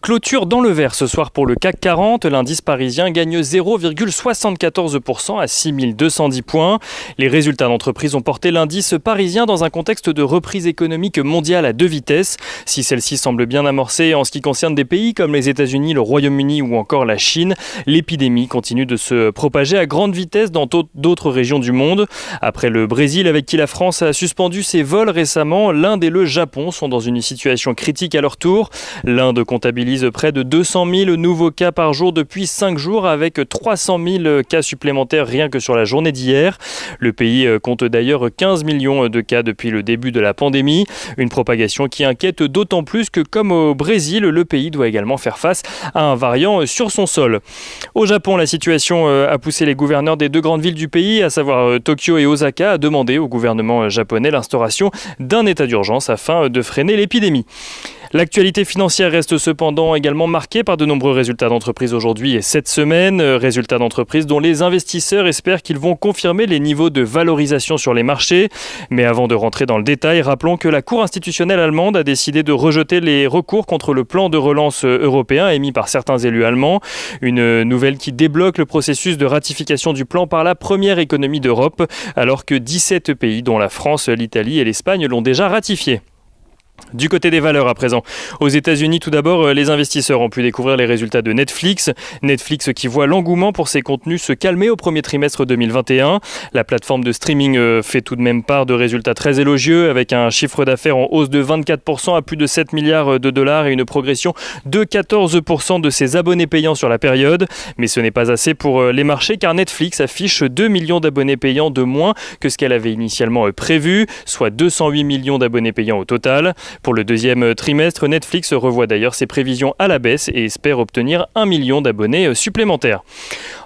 Clôture dans le vert ce soir pour le CAC 40. L'indice parisien gagne 0,74% à 6210 points. Les résultats d'entreprise ont porté l'indice parisien dans un contexte de reprise économique mondiale à deux vitesses. Si celle-ci semble bien amorcée en ce qui concerne des pays comme les États-Unis, le Royaume-Uni ou encore la Chine, l'épidémie continue de se propager à grande vitesse dans d'autres régions du monde. Après le Brésil, avec qui la France a suspendu ses vols récemment, l'Inde et le Japon sont dans une situation critique à leur tour. L'Inde comptabilise près de 200 000 nouveaux cas par jour depuis 5 jours, avec 300 000 cas supplémentaires rien que sur la journée d'hier. Le pays compte d'ailleurs 15 millions de cas depuis le début de la pandémie. Une propagation qui inquiète d'autant plus que, comme au Brésil, le pays doit également faire face à un variant sur son sol. Au Japon, la situation a poussé les gouverneurs des deux grandes villes du pays, à savoir Tokyo et Osaka, à demander au gouvernement japonais l'instauration d'un état d'urgence afin de freiner l'épidémie. L'actualité financière reste cependant également marquée par de nombreux résultats d'entreprise aujourd'hui et cette semaine. Résultats d'entreprise dont les investisseurs espèrent qu'ils vont confirmer les niveaux de valorisation sur les marchés. Mais avant de rentrer dans le détail, rappelons que la Cour institutionnelle allemande a décidé de rejeter les recours contre le plan de relance européen émis par certains élus allemands. Une nouvelle qui débloque le processus de ratification du plan par la première économie d'Europe, alors que 17 pays, dont la France, l'Italie et l'Espagne, l'ont déjà ratifié. Du côté des valeurs à présent. Aux États-Unis, tout d'abord, les investisseurs ont pu découvrir les résultats de Netflix. Netflix qui voit l'engouement pour ses contenus se calmer au premier trimestre 2021. La plateforme de streaming fait tout de même part de résultats très élogieux, avec un chiffre d'affaires en hausse de 24% à plus de 7 milliards de dollars et une progression de 14% de ses abonnés payants sur la période. Mais ce n'est pas assez pour les marchés, car Netflix affiche 2 millions d'abonnés payants de moins que ce qu'elle avait initialement prévu, soit 208 millions d'abonnés payants au total. Pour le deuxième trimestre, Netflix revoit d'ailleurs ses prévisions à la baisse et espère obtenir 1 million d'abonnés supplémentaires.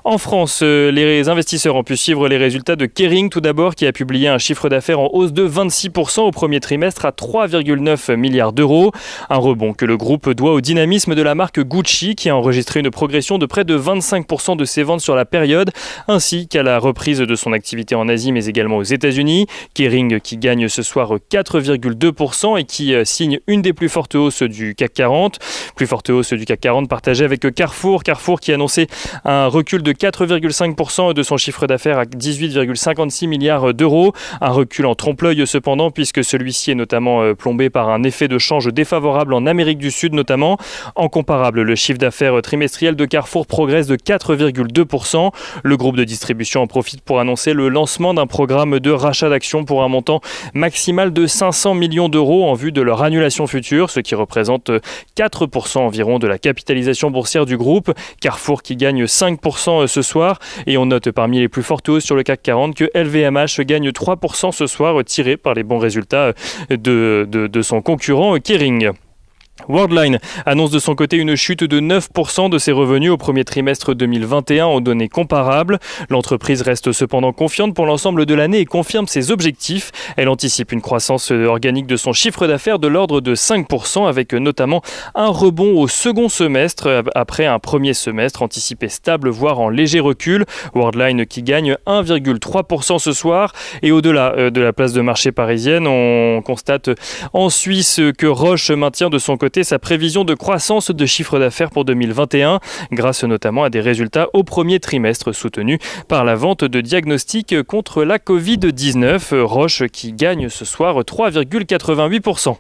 En France, les investisseurs ont pu suivre les résultats de Kering tout d'abord, qui a publié un chiffre d'affaires en hausse de 26% au premier trimestre à 3,9 milliards d'euros. Un rebond que le groupe doit au dynamisme de la marque Gucci, qui a enregistré une progression de près de 25% de ses ventes sur la période, ainsi qu'à la reprise de son activité en Asie mais également aux États-Unis. Kering qui gagne ce soir 4,2% et qui signe une des plus fortes hausses du CAC 40. Plus forte hausse du CAC 40 partagée avec Carrefour. Carrefour qui a annoncé un recul de 4,5% de son chiffre d'affaires à 18,56 milliards d'euros. Un recul en trompe-l'œil cependant, puisque celui-ci est notamment plombé par un effet de change défavorable en Amérique du Sud notamment. En comparable, le chiffre d'affaires trimestriel de Carrefour progresse de 4,2%. Le groupe de distribution en profite pour annoncer le lancement d'un programme de rachat d'actions pour un montant maximal de 500 millions d'euros en vue de leur annulation future, ce qui représente 4% environ de la capitalisation boursière du groupe. Carrefour qui gagne 5% ce soir, et on note parmi les plus fortes hausses sur le CAC 40 que LVMH gagne 3% ce soir, tiré par les bons résultats de son concurrent Kering. Worldline annonce de son côté une chute de 9% de ses revenus au premier trimestre 2021 en données comparables. L'entreprise reste cependant confiante pour l'ensemble de l'année et confirme ses objectifs. Elle anticipe une croissance organique de son chiffre d'affaires de l'ordre de 5%, avec notamment un rebond au second semestre après un premier semestre anticipé stable, voire en léger recul. Worldline qui gagne 1,3% ce soir. Et au-delà de la place de marché parisienne, on constate en Suisse que Roche maintient de son côté sa prévision de croissance de chiffre d'affaires pour 2021, grâce notamment à des résultats au premier trimestre soutenus par la vente de diagnostics contre la Covid-19. Roche qui gagne ce soir 3,88%.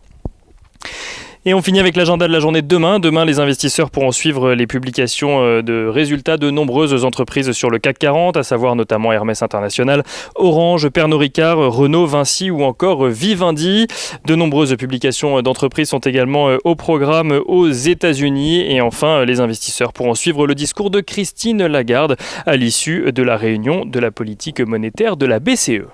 Et on finit avec l'agenda de la journée de demain. Demain, les investisseurs pourront suivre les publications de résultats de nombreuses entreprises sur le CAC 40, à savoir notamment Hermès International, Orange, Pernod Ricard, Renault, Vinci ou encore Vivendi. De nombreuses publications d'entreprises sont également au programme aux États-Unis. Et enfin, les investisseurs pourront suivre le discours de Christine Lagarde à l'issue de la réunion de la politique monétaire de la BCE.